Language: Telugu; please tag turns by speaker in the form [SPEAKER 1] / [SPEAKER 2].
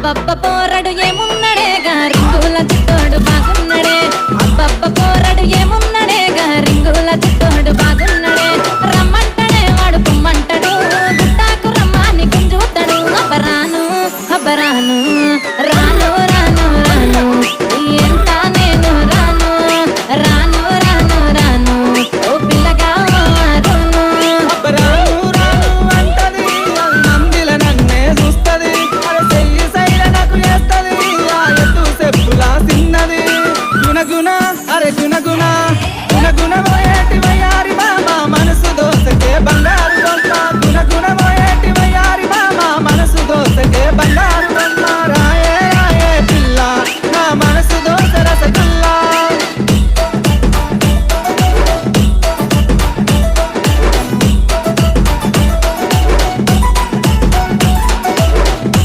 [SPEAKER 1] అబ్బబ్బ పోరడు ఏమున్నడే రింగుల చిత్తోడు బాగున్నడే అబ్బబ్బ పోరడు ఏమున్నడే రింగుల చిత్తోడు బాగున్నడే రమ్మంటడే వాడు పుమ్మంటడు గుట్టాకు రమ్మాని గుంజుతాడు అబ్బరాను అబ్బరాను రాను రాను రాను ఎంత నేను రాను రాను రాను రాను ఓ పిల్లగా రాను
[SPEAKER 2] అబ్బరాను రాను అంటది నందిల నన్నే చూస్తది అరే చెయ్యి సైల నాకు చేస్తది ఆ ఎత్తు చెప్పులా తిన్నది గుణగుణ అరే గుణగుణ గుణగుణ పోయేటి వయ్యారి మామ మనసు దోసకే బంగారు దొంగ గుణగుణ పోయేటి వయ్యారి మామ మనసు దోసకే బంగారు